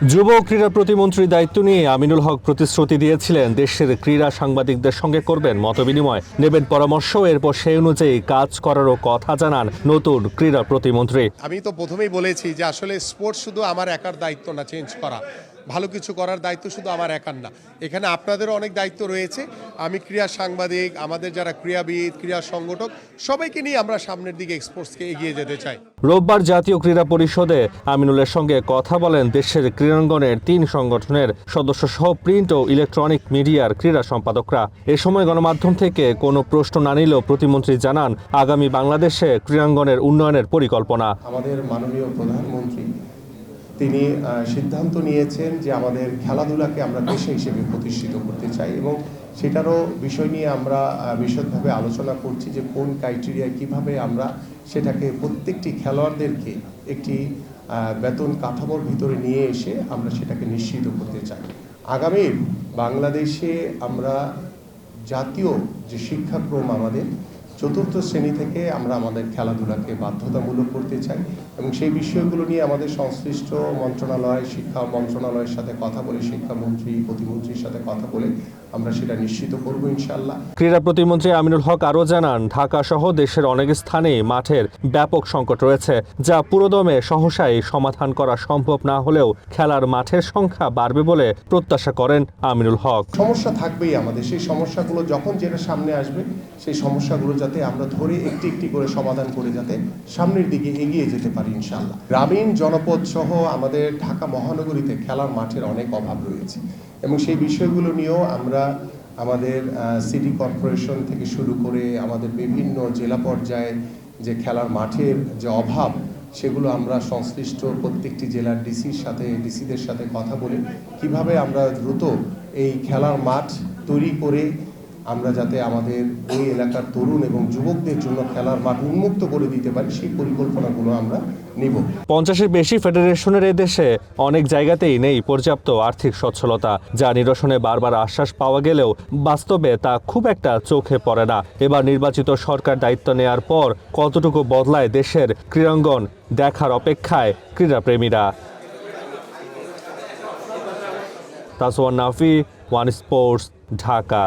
যুব ক্রীড়া প্রতিমন্ত্রীর দায়িত্ব নিয়ে আমিনুল হক প্রতিশ্রুতি দিয়েছিলেন দেশের ক্রীড়া সাংবাদিকদের সঙ্গে করবেন মতবিনিময়, নেবেন পরামর্শ, এরপর সেই অনুযায়ী কাজ করারও কথা জানান নতুন ক্রীড়া প্রতিমন্ত্রী। আমি তো প্রথমেই বলেছি যে আসলে স্পোর্টস শুধু আমার একার দায়িত্ব না চেঞ্জ করা, ভালো কিছু করার দায়িত্ব শুধু আমার একার না, এখানে আপনাদেরও অনেক দায়িত্ব রয়েছে। আমি ক্রীড়া সাংবাদিক, আমাদের যারা ক্রীড়াবিদ, ক্রীড়া সংগঠক, সবাইকে নিয়ে আমরা সামনের দিকে স্পোর্টসকে এগিয়ে যেতে চাই। রোববার জাতীয় ক্রীড়া পরিষদে আমিনুলের সঙ্গে কথা বলেন দেশের ক্রীড়াঙ্গনের 3 সংগঠনের সদস্য সহ প্রিন্ট ও ইলেকট্রনিক মিডিয়ার ক্রীড়া সম্পাদকরা। এ সময় গণমাধ্যম থেকে কোনো প্রশ্ন না নিলেও প্রতিমন্ত্রী জানান আগামী বাংলাদেশে ক্রীড়াঙ্গনের উন্নয়নের পরিকল্পনা। আমাদের মাননীয় প্রধানমন্ত্রী তিনি সিদ্ধান্ত নিয়েছেন যে আমাদের খেলাধুলাকে আমরা পেশা হিসেবে প্রতিষ্ঠিত করতে চাই, এবং সেটারও বিষয় নিয়ে আমরা বিশদভাবে আলোচনা করছি যে কোন ক্রাইটেরিয়ায় কিভাবে আমরা সেটাকে প্রত্যেকটি খেলোয়াড়দেরকে একটি বেতন কাঠামোর ভিতরে নিয়ে এসে আমরা সেটাকে নিশ্চিত করতে চাই। আগামী বাংলাদেশে আমরা জাতীয় যে শিক্ষাক্রম আমাদের 4র্থ শ্রেণী থেকে আমরা আমাদের খেলাধুলাকে বাধ্যতামূলক করতে চাই, এবং সেই বিষয়গুলো নিয়ে আমাদের সংশ্লিষ্ট মন্ত্রণালয়, শিক্ষা মন্ত্রণালয়ের সাথে কথা বলে, শিক্ষামন্ত্রী, প্রতিমন্ত্রীর সাথে কথা বলে আমরা সেটা নিশ্চিত করব ইনশাআল্লাহ। ক্রীড়া প্রতিমন্ত্রী আমিনুল হক আরও জানান ঢাকা সহ দেশের অনেক স্থানেই মাঠের ব্যাপক সংকট রয়েছে, যা পুরোদমে সহসাই সমাধান করা সম্ভব না হলেও খেলার মাঠের সংখ্যা বাড়বে বলে প্রত্যাশা করেন আমিনুল হক। সমস্যা থাকবেই আমাদের, সেই সমস্যাগুলো যখন যেটা সামনে আসবে সেই সমস্যাগুলো যাতে আমরা ধরে একটি একটি করে সমাধান করে যাতে সামনের দিকে এগিয়ে যেতে পারি ইনশাআল্লাহ। গ্রামীণ জনপদ সহ আমাদের ঢাকা মহানগরীতে খেলার মাঠের অনেক অভাব রয়েছে, এবং সেই বিষয়গুলো নিয়েও আমরা আমাদের সিটি কর্পোরেশন থেকে শুরু করে আমাদের বিভিন্ন জেলা পর্যায়ে যে খেলার মাঠের যে অভাব, সেগুলো আমরা সংশ্লিষ্ট প্রত্যেকটি জেলার ডিসিদের সাথে কথা বলে কিভাবে আমরা দ্রুত এই খেলার মাঠ তৈরি করে আমরা যাতে আমাদের এই এলাকার তরুণ এবং যুবকদের জন্য খেলার মাঠ উন্মুক্ত করে দিতে পারি, সেই পরিকল্পনাগুলো আমরা নিব। 50-এর বেশি ফেডারেশনের এদেশে অনেক জায়গাতেই নেই পর্যাপ্ত আর্থিক সচ্ছলতা, যা নিরসনে বারবার আশ্বাস পাওয়া গেলেও বাস্তবে তা খুব একটা চোখে পড়ে না। এবার নির্বাচিত সরকার দায়িত্ব নেয়ার পর কতটুকু বদলায় দেশের ক্রীড়াঙ্গন দেখার অপেক্ষায় ক্রীড়াপ্রেমীরা। তাসওয়ান নাফি, ওয়ান স্পোর্টস, ঢাকা।